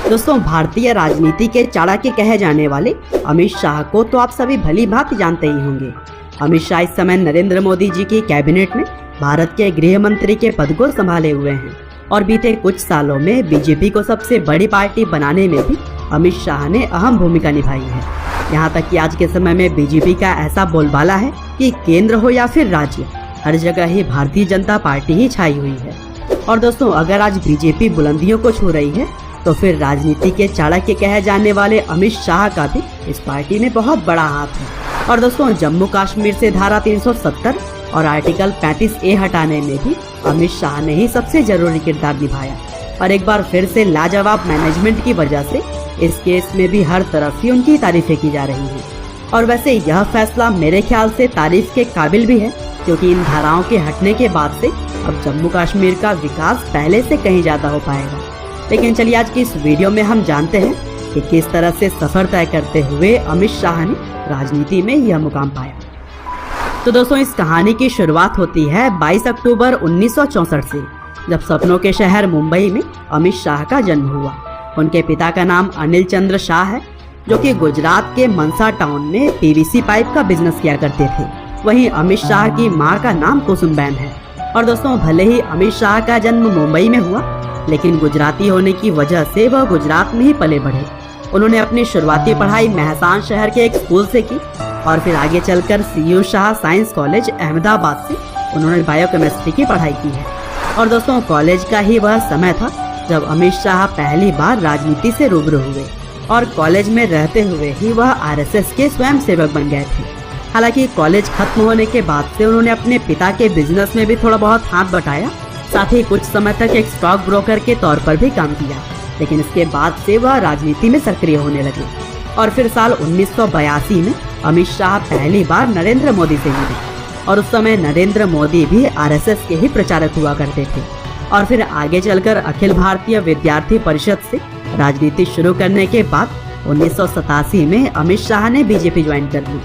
दोस्तों, भारतीय राजनीति के चाणक्य कहे जाने वाले अमित शाह को तो आप सभी भली भांति जानते ही होंगे। अमित शाह इस समय नरेंद्र मोदी जी की कैबिनेट में भारत के गृह मंत्री के पद को संभाले हुए हैं और बीते कुछ सालों में बीजेपी को सबसे बड़ी पार्टी बनाने में भी अमित शाह ने अहम भूमिका निभाई है। यहाँ तक कि आज के समय में बीजेपी का ऐसा बोलबाला है कि केंद्र हो या फिर राज्य, हर जगह ही भारतीय जनता पार्टी ही छाई हुई है। और दोस्तों, अगर आज बीजेपी बुलंदियों को छू रही है तो फिर राजनीति के चाणक्य कहे जाने वाले अमित शाह का भी इस पार्टी में बहुत बड़ा हाथ है। और दोस्तों, जम्मू कश्मीर से धारा 370 और आर्टिकल 35A हटाने में भी अमित शाह ने ही सबसे जरूरी किरदार निभाया। और एक बार फिर से लाजवाब मैनेजमेंट की वजह से इस केस में भी हर तरफ ही उनकी तारीफें की जा रही हैं। और वैसे यह फैसला मेरे ख्याल से तारीफ के काबिल भी है, क्योंकि इन धाराओं के हटने के बाद से अब जम्मू कश्मीर का विकास पहले से कहीं ज्यादा हो पाएगा। लेकिन चलिए आज की इस वीडियो में हम जानते हैं कि किस तरह से सफर तय करते हुए अमित शाह ने राजनीति में यह मुकाम पाया। तो दोस्तों, इस कहानी की शुरुआत होती है 22 अक्टूबर 1964 से, जब सपनों के शहर मुंबई में अमित शाह का जन्म हुआ। उनके पिता का नाम अनिल चंद्र शाह है, जो कि गुजरात के मनसा टाउन में पीवीसी पाइप का बिजनेस किया करते थे। वहीं अमित शाह की मां का नाम कुसुमबेन है। और दोस्तों, भले ही अमित शाह का जन्म मुंबई में हुआ, लेकिन गुजराती होने की वजह से वह गुजरात में ही पले बढ़े। उन्होंने अपनी शुरुआती पढ़ाई मेहसान शहर के एक स्कूल से की और फिर आगे चलकर CU Shah science college Ahmedabad से उन्होंने बायोकेमिस्ट्री की पढ़ाई की है। और दोस्तों, कॉलेज का ही वह समय था जब अमित शाह पहली बार राजनीति से रूबरू हुए और कॉलेज में रहते हुए ही वह RSS के स्वयंसेवक बन गए थे। हालांकि कॉलेज खत्म होने के बाद से उन्होंने अपने पिता के बिजनेस में भी थोड़ा बहुत हाथ बटाया, साथ ही कुछ समय तक एक स्टॉक ब्रोकर के तौर पर भी काम किया। लेकिन इसके बाद से वह राजनीति में सक्रिय होने लगे और फिर साल 1982 में अमित शाह पहली बार नरेंद्र मोदी से मिले और उस समय नरेंद्र मोदी भी RSS के ही प्रचारक हुआ करते थे। और फिर आगे चलकर अखिल भारतीय विद्यार्थी परिषद से राजनीति शुरू करने के बाद 1987 में अमित शाह ने बीजेपी ज्वाइन कर ली।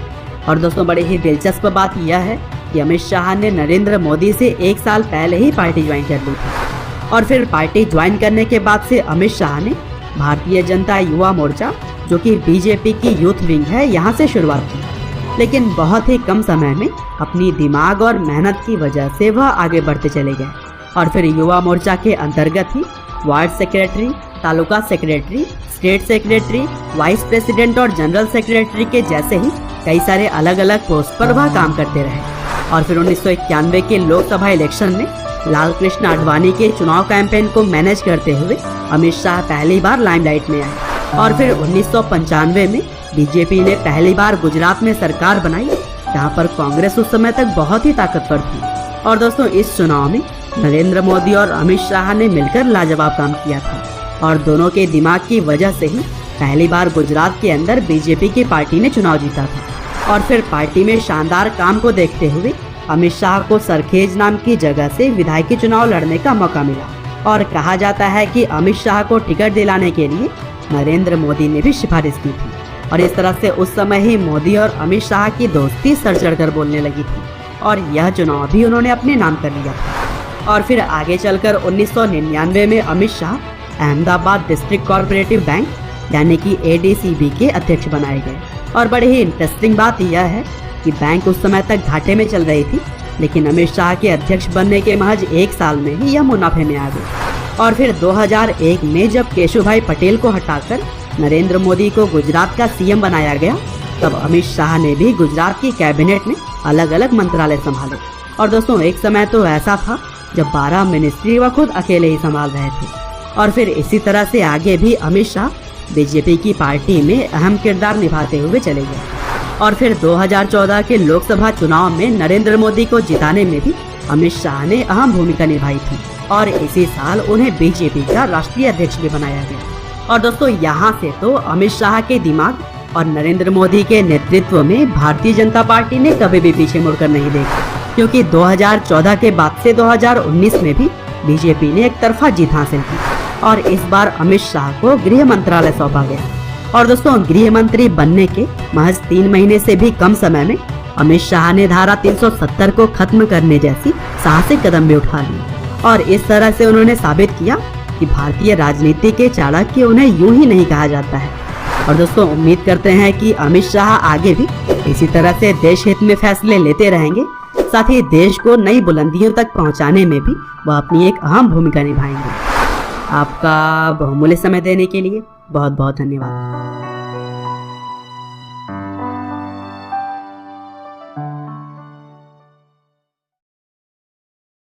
और दोस्तों, बड़ी ही दिलचस्प बात यह है कि अमित शाह ने नरेंद्र मोदी से 1 साल पहले ही पार्टी ज्वाइन कर ली थी। और फिर पार्टी ज्वाइन करने के बाद से अमित शाह ने भारतीय जनता युवा मोर्चा, जो कि बीजेपी की यूथ विंग है, यहाँ से शुरुआत की। लेकिन बहुत ही कम समय में अपनी दिमाग और मेहनत की वजह से वह आगे बढ़ते चले गए और फिर युवा मोर्चा के अंतर्गत ही ward secretary, taluka secretary, state secretary, vice president और जनरल सेक्रेटरी के जैसे ही कई सारे अलग अलग पोस्ट पर वह काम करते रहे। और फिर 1991 के लोकसभा इलेक्शन में लाल कृष्ण आडवाणी के चुनाव कैंपेन को मैनेज करते हुए अमित शाह पहली बार लाइमलाइट में आए। और फिर 1995 में बीजेपी ने पहली बार गुजरात में सरकार बनाई, जहां पर कांग्रेस उस समय तक बहुत ही ताकतवर थी। और दोस्तों, इस चुनाव में नरेंद्र मोदी और अमित शाह ने मिलकर लाजवाब काम किया था और दोनों के दिमाग की वजह से ही पहली बार गुजरात के अंदर बीजेपी की पार्टी ने चुनाव जीता था। और फिर पार्टी में शानदार काम को देखते हुए अमित शाह को सरखेज नाम की जगह से विधायकी चुनाव लड़ने का मौका मिला। और कहा जाता है कि अमित शाह को टिकट दिलाने के लिए नरेंद्र मोदी ने भी सिफारिश की थी। और इस तरह से उस समय ही मोदी और अमित शाह की दोस्ती सर चढ़कर बोलने लगी थी और यह चुनाव भी उन्होंने अपने नाम कर लिया था। और फिर आगे चलकर 1999 में Amit Shah Ahmedabad district cooperative bank यानी कि ADCB के अध्यक्ष बनाए गए। और बड़ी ही इंटरेस्टिंग बात यह है कि बैंक उस समय तक घाटे में चल रही थी, लेकिन अमित शाह के अध्यक्ष बनने के महज 1 साल में ही यह मुनाफे में आ गई। और फिर 2001 में जब केशुभाई पटेल को हटाकर नरेंद्र मोदी को गुजरात का CM बनाया गया, तब अमित शाह ने भी गुजरात की कैबिनेट में अलग अलग मंत्रालय संभाले। और दोस्तों, एक समय तो ऐसा था जब 12 मिनिस्ट्री वह खुद अकेले ही संभाल रहे थे। और फिर इसी तरह से आगे भी अमित शाह बीजेपी की पार्टी में अहम किरदार निभाते हुए चले गए। और फिर 2014 के लोकसभा चुनाव में नरेंद्र मोदी को जिताने में भी अमित शाह ने अहम भूमिका निभाई थी और इसी साल उन्हें बीजेपी का राष्ट्रीय अध्यक्ष भी बनाया गया। और दोस्तों, यहाँ से तो अमित शाह के दिमाग और नरेंद्र मोदी के नेतृत्व में भारतीय जनता पार्टी ने कभी भी पीछे मुड़कर नहीं देखा, क्योंकि 2014 के बाद से 2019 में भी बीजेपी ने एक तरफा जीत हासिल की और इस बार अमित शाह को गृह मंत्रालय सौंपा गया। और दोस्तों, गृह मंत्री बनने के महज 3 महीने से भी कम समय में अमित शाह ने धारा 370 को खत्म करने जैसी साहसिक कदम भी उठा लिए और इस तरह से उन्होंने साबित किया कि भारतीय राजनीति के चाणक्य उन्हें यूं ही नहीं कहा जाता है। और दोस्तों, उम्मीद करते हैं कि अमित शाह आगे भी इसी तरह से देश हित में फैसले लेते रहेंगे, साथ ही देश को नई बुलंदियों तक पहुंचाने में भी वह अपनी एक अहम भूमिका निभाएंगे। आपका बहुमूल्य समय देने के लिए बहुत बहुत धन्यवाद।